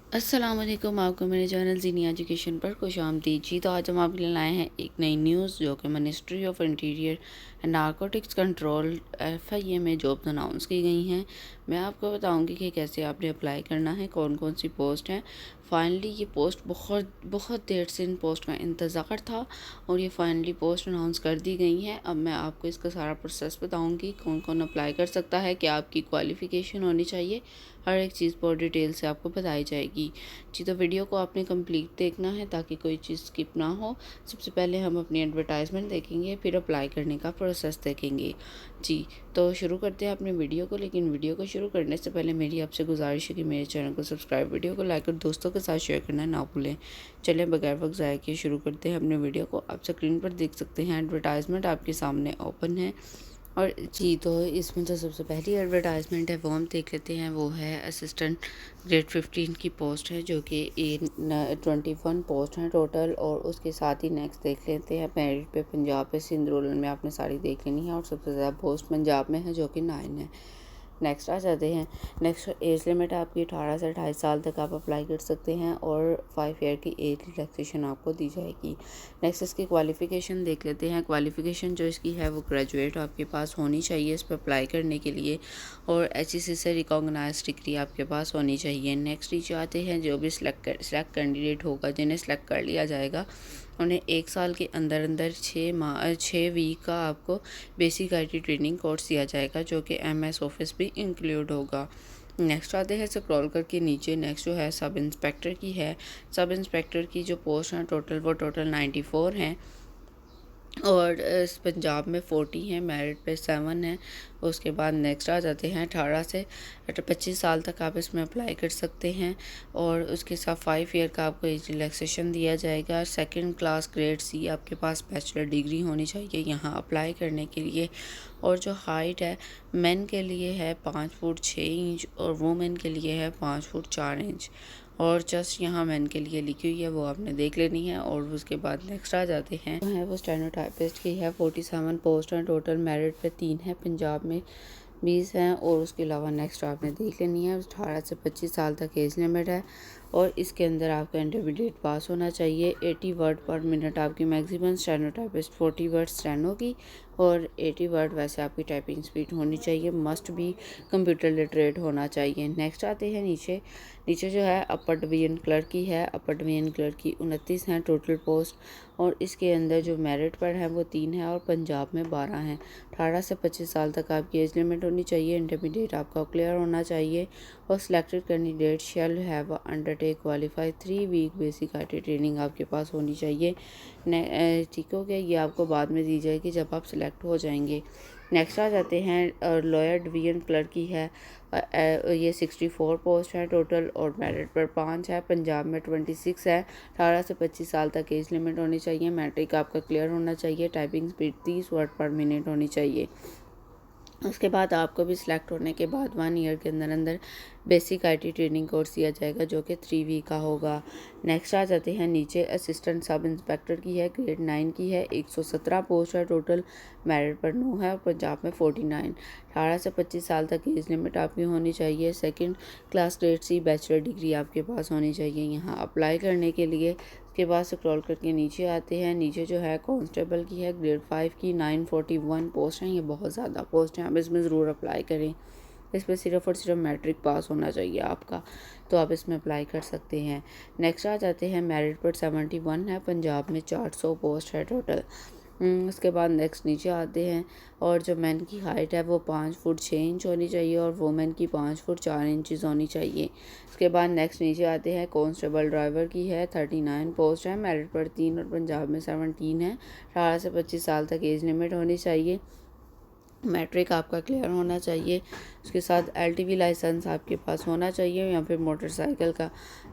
अस्सलाम वालेकुम। आपको मेरे चैनल ज़ीनी एजुकेशन पर खुशामदीद जी। तो आज हम आपके लिए लाए हैं एक नई न्यूज़ जो कि ministry of interior and narcotics control FIA में जॉब्स अनाउंस की गई हैं। मैं आपको बताऊंगी कि कैसे आपने अप्लाई करना है, कौन कौन सी पोस्ट हैं। फाइनली ये पोस्ट बहुत बहुत देर से इन पोस्ट का इंतज़ार था और ये फाइनली पोस्ट अनाउंस कर दी गई हैं। अब मैं आपको इसका सारा प्रोसेस बताऊंगी, कौन कौन अप्लाई कर सकता है, क्या आपकी क्वालिफ़िकेशन होनी चाहिए, हर एक चीज़ बहुत डिटेल से आपको बताई जाएगी जी। तो वीडियो को आपने कंप्लीट देखना है ताकि कोई चीज़ स्किप ना हो। सबसे पहले हम अपनी एडवर्टाइजमेंट देखेंगे, फिर अप्लाई करने का प्रोसेस देखेंगे जी। तो शुरू करते हैं अपने वीडियो को, लेकिन वीडियो को शुरू करने से पहले मेरी आपसे गुजारिश है कि मेरे चैनल को सब्सक्राइब, वीडियो को लाइक और दोस्तों के साथ शेयर करना ना भूलें। चलें बगैर वक्त ज़ाया किए शुरू करते हैं अपने वीडियो को। आप स्क्रीन पर देख सकते हैं एडवर्टाइजमेंट आपके सामने ओपन है। और जी, तो इसमें जो सबसे पहली एडवर्टाइजमेंट है वो हम देख लेते हैं। वो है असिस्टेंट ग्रेड 15 की पोस्ट है, जो कि 21 पोस्ट हैं टोटल। और उसके साथ ही नेक्स्ट देख लेते हैं मेरिट पे पंजाब पे सिंध रूरल में आपने सारी देख लेनी है। और सबसे ज़्यादा पोस्ट पंजाब में है जो कि 9 है। नेक्स्ट आ जाते हैं। नेक्स्ट एज लिमिट आपकी 18 से 28 साल तक आप अप्लाई कर सकते हैं और 5 ईयर की एज रिलैक्सेशन आपको दी जाएगी। नेक्स्ट इसकी क्वालिफ़िकेशन देख लेते हैं। क्वालिफ़िकेशन जो इसकी है वो ग्रेजुएट आपके पास होनी चाहिए इस पर अप्लाई करने के लिए, और HEC से रिकॉग्नाइज डिग्री आपके पास होनी चाहिए। नेक्स्ट नीचे आते हैं, जो भी सिलेक्ट कैंडिडेट होगा, जिन्हें सेलेक्ट कर लिया जाएगा, उन्हें 1 साल के अंदर अंदर 6 वीक का आपको बेसिक IT ट्रेनिंग कोर्स दिया जाएगा, जो कि MS ऑफिस भी इंक्लूड होगा। नेक्स्ट आते हैं स्क्रॉल करके नीचे। नेक्स्ट जो है सब इंस्पेक्टर की है। सब इंस्पेक्टर की जो पोस्ट हैं टोटल 94 हैं और इस पंजाब में 40 हैं, मेरिट पे 7 है। उसके बाद नेक्स्ट आ जाते हैं 18 से 25 साल तक आप इसमें अप्लाई कर सकते हैं और उसके साथ 5 ईयर का आपको एज रिलैक्सेशन दिया जाएगा। सेकंड क्लास ग्रेड C आपके पास बैचलर डिग्री होनी चाहिए यहाँ अप्लाई करने के लिए। और जो हाइट है मेन के लिए है 5 फुट 6 इंच और वुमेन के लिए है 5 फुट 4 इंच। और जस्ट यहाँ मैन के लिए लिखी हुई है, वो आपने देख लेनी है। और उसके बाद नेक्स्ट आ जाते हैं, जो है वो स्टेनोटाइपिस्ट की है। 47 पोस्ट हैं टोटल, मेरिट पे 3 है, पंजाब में 20 हैं। और उसके अलावा नेक्स्ट आपने देख लेनी है। 18 से 25 साल तक एज लिमिट है और इसके अंदर आपका इंटरमीडिएट पास होना चाहिए। 80 वर्ड पर मिनट आपकी मैक्सिमम, स्टेनोटाइपिस्ट 40 वर्ड स्टेनो की और 80 वर्ड वैसे आपकी टाइपिंग स्पीड होनी चाहिए। मस्ट भी कंप्यूटर लिटरेट होना चाहिए। नेक्स्ट आते हैं नीचे। नीचे जो है अपर डिवीजन क्लर्क की है। अपर डिवीजन क्लर्क की 29 हैं टोटल पोस्ट और इसके अंदर जो मेरिट पर है वो 3 है और पंजाब में 12 हैं। 18 से 25 साल तक आपकी एज लिमिट होनी चाहिए। इंटरमीडिएट आपका क्लियर होना चाहिए और selected candidate shall have undertake qualify 3 week basic IT training आपके पास होनी चाहिए। ठीक हो गया, ये आपको बाद में दी जाएगी जब आप सिलेक्ट हो जाएंगे। नेक्स्ट आ जाते हैं लोअर डिवीजन क्लर्क की है। ये 64 पोस्ट है टोटल और मेरिट पर 5 है। पंजाब में 26 है। 18 से 25 साल तक एज लिमिट होनी चाहिए। मैट्रिक आपका क्लियर होना चाहिए। टाइपिंग स्पीड 30 वर्ड पर मिनट होनी चाहिए। उसके बाद आपको भी सिलेक्ट होने के बाद 1 ईयर के अंदर अंदर बेसिक IT ट्रेनिंग कोर्स दिया जाएगा, जो कि 3 वीक का होगा। नेक्स्ट आ जाते हैं नीचे। असिस्टेंट सब इंस्पेक्टर की है, ग्रेड 9 की है। 117 पोस्ट है टोटल, मेरिट पर 9 है और पंजाब में 49। 18 से 25 साल तक एज लिमिट आपकी होनी चाहिए। Second class grade C bachelor degree आपके पास होनी चाहिए यहाँ अप्लाई करने के लिए। उसके बाद स्क्रॉल करके नीचे आते हैं। नीचे जो है कांस्टेबल की है, ग्रेड 5 की। 941 पोस्ट हैं, ये बहुत ज़्यादा पोस्ट हैं, आप इसमें ज़रूर अप्लाई करें। इस पर सिर्फ और सिर्फ मैट्रिक पास होना चाहिए आपका, तो आप इसमें अप्लाई कर सकते हैं। नेक्स्ट आ जाते हैं, मेरिट पर 71 है, पंजाब में 400 पोस्ट है टोटल। उसके बाद नेक्स्ट नीचे आते हैं और जो मैन की हाइट है वो 5 फुट 6 इंच होनी चाहिए और वुमेन की 5 फुट 4 इंचज़ होनी चाहिए। उसके बाद नेक्स्ट नीचे आते हैं, कांस्टेबल ड्राइवर की है। 39 पोस्ट है, मेरिट पर 3 और पंजाब में 17 है। 18 से 25 साल तक एज लिमिट होनी चाहिए। मैट्रिक आपका क्लियर होना चाहिए। उसके साथ LTV लाइसेंस आपके पास होना चाहिए या फिर मोटरसाइकिल का।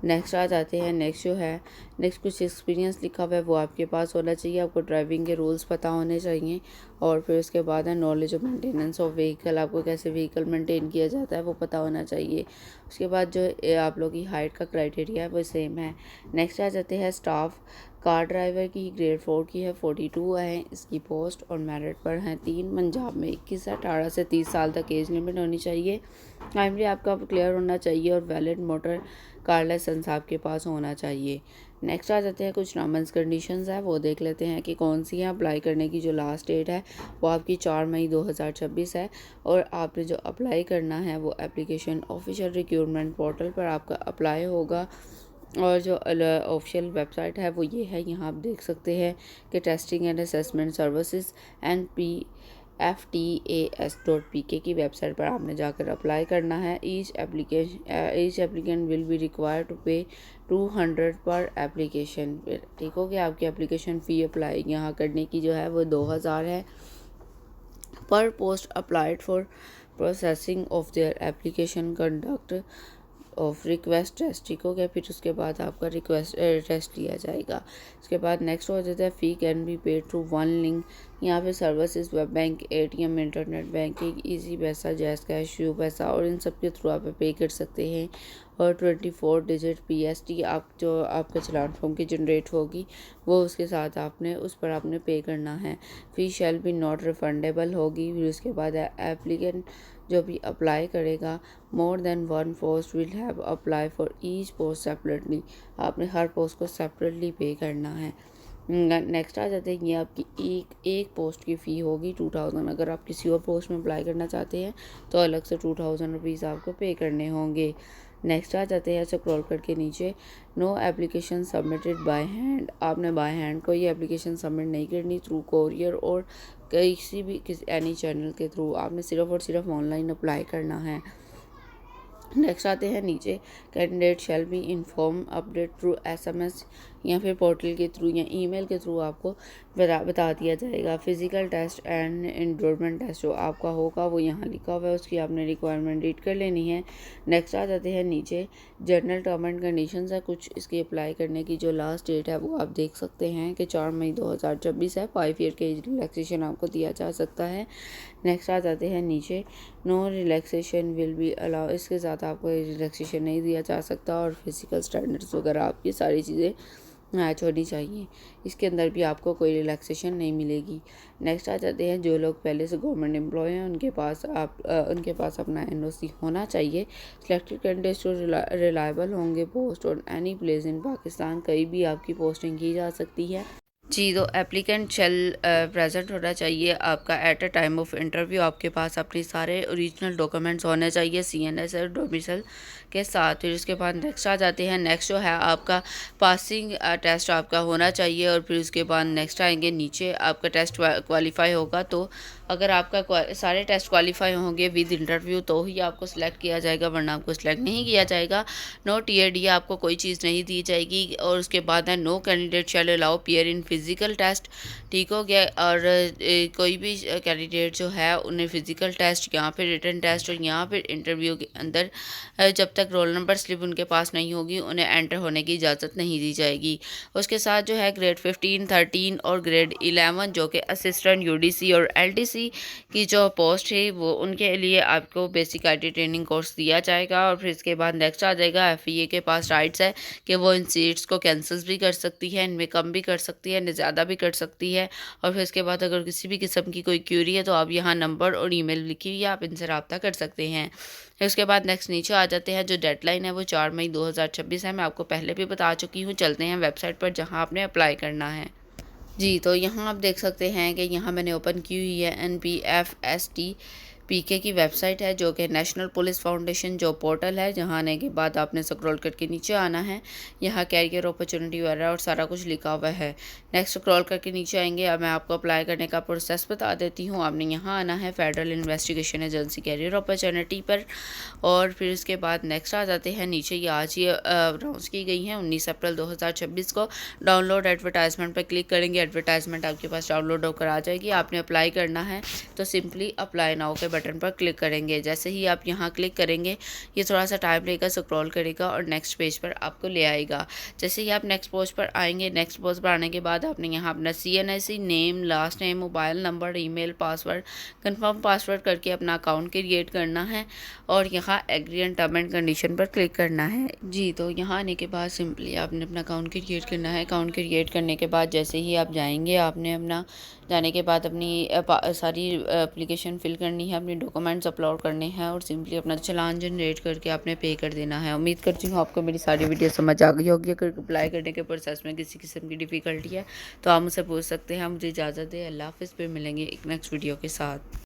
नेक्स्ट आ जाते हैं। नेक्स्ट जो है, नेक्स्ट कुछ एक्सपीरियंस लिखा हुआ है वो आपके पास होना चाहिए। आपको ड्राइविंग के रूल्स पता होने चाहिए। और फिर उसके बाद है knowledge of maintenance of vehicle, आपको कैसे व्हीकल मेंटेन किया जाता है वो पता होना चाहिए। उसके बाद जो आप लोग की हाइट का क्राइटेरिया है वो सेम है। नेक्स्ट आ जाते हैं स्टाफ कार ड्राइवर की, ग्रेड 4 की है। 42 है इसकी पोस्ट और मेरिट पर हैं 3। पंजाब में 21 है। 18 से 30 साल तक एज लिमिट होनी चाहिए। प्राइमरी आपका क्लियर होना चाहिए और वैलिड मोटर कार लाइसेंस आपके पास होना चाहिए। नेक्स्ट आ जाते हैं कुछ टर्म्स एंड कंडीशंस है, वो देख लेते हैं कि कौन सी हैं। अप्लाई करने की जो लास्ट डेट है वो आपकी 4 मई 2026 है और आपने जो अप्लाई करना है वो एप्लीकेशन ऑफिशियल रिक्रूटमेंट पोर्टल पर आपका अप्लाई होगा। और जो ऑफिशियल वेबसाइट है वो ये है, यहाँ आप देख सकते हैं कि testing and assessment services NPFTAS.pk की वेबसाइट पर आपने जाकर अप्लाई करना है। Each applicant will be required to pay 200 पर एप्लीकेशन। ठीक हो गया, आपकी एप्लीकेशन फ़ी अप्लाई यहाँ करने की जो है वो 2000 है। पर post applied for processing of their application conduct of request test. ठीक हो गया, फिर उसके बाद आपका रिक्वेस्ट टेस्ट लिया जाएगा। उसके बाद नेक्स्ट हो जाता है fee can be paid through one link. यहाँ पे services web bank, ATM, internet banking, Easypaisa, JazzCash, UPaisa और इन सब के थ्रू आप पे कर सकते हैं। और 24 डिजिट PST आप जो आपका चलान फॉर्म की जनरेट होगी वो उसके साथ आपने उस पर आपने पे करना है। फ़ी शैल बी नॉट रिफंडेबल होगी। फिर उसके बाद एप्लीकेंट जो भी अप्लाई करेगा more than one post will have apply for each post separately. आपने हर पोस्ट को सेपरेटली पे करना है। नेक्स्ट आ जाते हैं, ये आपकी एक पोस्ट की फ़ी होगी 2000। अगर आप किसी और पोस्ट में अप्लाई करना चाहते हैं तो अलग से 2000 रुपीज़ आपको पे करने होंगे। नेक्स्ट आ जाते हैं स्क्रॉल करके नीचे, no application submitted by hand. आपने बाय हैंड कोई एप्लीकेशन सबमिट नहीं करनी थ्रू कोरियर और किसी एनी चैनल के थ्रू। आपने सिर्फ और सिर्फ ऑनलाइन अप्लाई करना है। नेक्स्ट आते हैं नीचे, candidate shall be inform update through SMS या फिर पोर्टल के थ्रू या ईमेल के थ्रू आपको बता दिया जाएगा। Physical test and enrolment test जो आपका होगा वो यहाँ लिखा हुआ है, उसकी आपने रिक्वायरमेंट रीड कर लेनी है। नेक्स्ट आ जाते हैं नीचे, जनरल टर्म एंड कंडीशंस है कुछ। इसकी अप्लाई करने की जो लास्ट डेट है वो आप देख सकते हैं कि 4 मई 2026 है। 5 ईयर के रिलैक्सेशन आपको दिया जा सकता है। नेक्स्ट आ जाते हैं नीचे, no relaxation will be allow. इसके साथ आपको रिलैक्सेशन नहीं दिया जा सकता और फिज़िकल स्टैंडर्ड्स वगैरह आपकी सारी चीज़ें मैच होनी चाहिए। इसके अंदर भी आपको कोई रिलैक्सेशन नहीं मिलेगी। नेक्स्ट आ जाते हैं, जो लोग पहले से गवर्नमेंट एम्प्लॉय हैं उनके पास अपना NOC होना चाहिए। सिलेक्टेड कैंडिडेट्स जो रिलायबल होंगे post on any place in Pakistan, कहीं भी आपकी पोस्टिंग की जा सकती है। जी, तो एप्लीकेंट शेल प्रेजेंट होना चाहिए आपका at a time of interview. आपके पास अपने सारे ओरिजिनल डॉक्यूमेंट्स होने चाहिए CNS और डोमिसल के साथ। फिर उसके बाद नेक्स्ट आ जाते हैं, नेक्स्ट जो है आपका पासिंग टेस्ट आपका होना चाहिए। और फिर उसके बाद नेक्स्ट आएंगे नीचे, आपका टेस्ट क्वालिफाई होगा तो अगर आपका सारे टेस्ट क्वालिफाई होंगे विद इंटरव्यू तो ही आपको सिलेक्ट किया जाएगा, वरना आपको सिलेक्ट नहीं किया जाएगा। नो TAD आपको कोई चीज़ नहीं दी जाएगी। और उसके बाद है, no candidate shall allow appear in physical test. ठीक हो गया। और कोई भी कैंडिडेट जो है उन्हें फ़िज़िकल टेस्ट, यहाँ पे रिटन टेस्ट और यहाँ पे इंटरव्यू के अंदर जब तक रोल नंबर स्लिप उनके पास नहीं होगी उन्हें एंटर होने की इजाज़त नहीं दी जाएगी। उसके साथ जो है ग्रेड 15, 13 और ग्रेड 11 जो कि असिस्टेंट UDC और LDC की जो पोस्ट है वो उनके लिए आपको बेसिक IT ट्रेनिंग कोर्स दिया जाएगा। और फिर इसके बाद नेक्स्ट आ जाएगा, FEA के पास राइट्स है कि वो इन सीट्स को कैंसिल भी कर सकती है, इनमें कम भी कर सकती है, इनमें ज़्यादा भी कर सकती है। और फिर इसके बाद अगर किसी भी किस्म की कोई क्यूरी है तो आप यहाँ नंबर और ईमेल लिखी हुई है, आप इनसे रब्ता कर सकते हैं। उसके बाद नेक्स्ट नीचे आ जाते हैं, जो डेडलाइन है वो 4 मई 2026 है। मैं आपको पहले भी बता चुकी हूँ। चलते हैं वेबसाइट पर जहाँ आपने अप्लाई करना है। जी, तो यहाँ आप देख सकते हैं कि यहाँ मैंने ओपन की हुई है NPFSTPK की वेबसाइट है, जो कि नेशनल पुलिस फाउंडेशन जो पोर्टल है। जहाँ आने के बाद आपने स्क्रॉल करके नीचे आना है, यहाँ कैरियर अपॉर्चुनिटी वगैरह और सारा कुछ लिखा हुआ है। नेक्स्ट स्क्रॉल करके नीचे आएंगे, अब मैं आपको अप्लाई करने का प्रोसेस बता देती हूँ। आपने यहाँ आना है federal investigation agency career opportunity पर। और फिर उसके बाद नेक्स्ट आ जाते हैं नीचे, ये आज ही अनाउंस की गई है 19 अप्रैल 2026 को। डाउनलोड एडवर्टाइजमेंट पर क्लिक करेंगे, एडवर्टाइजमेंट आपके पास डाउनलोड होकर आ जाएगी। आपने अप्लाई करना है तो सिंपली अप्लाई नाउ के बटन पर क्लिक करेंगे। जैसे ही आप यहाँ क्लिक करेंगे ये थोड़ा सा टाइम लेगा, स्क्रॉल करेगा और नेक्स्ट पेज पर आपको ले आएगा। जैसे ही आप नेक्स्ट पोस्ट पर आएंगे, नेक्स्ट पोस्ट पर आने के बाद आपने यहाँ अपना CNIC name, last name, mobile number, email, password, confirm password करके अपना अकाउंट क्रिएट करना है और यहाँ agree and term and condition पर क्लिक करना है। जी, तो यहाँ आने के बाद सिंपली आपने अपना अकाउंट क्रिएट करना है। अकाउंट क्रिएट करने के बाद जैसे ही आप जाएंगे, आपने अपना जाने के बाद अपनी सारी एप्लीकेशन फिल करनी है अपने डॉक्यूमेंट्स अपलोड करने हैं और सिंपली अपना चालान जनरेट करके आपने पे कर देना है। उम्मीद करती हूँ आपको मेरी सारी वीडियो समझ आ गई होगी। अगर अप्लाई करने के प्रोसेस में किसी किस्म की डिफ़िकल्टी है तो आप मुझसे पूछ सकते हैं। मुझे इजाज़त दें, अल्लाह हाफ़िज़। फिर मिलेंगे एक नेक्स्ट वीडियो के साथ।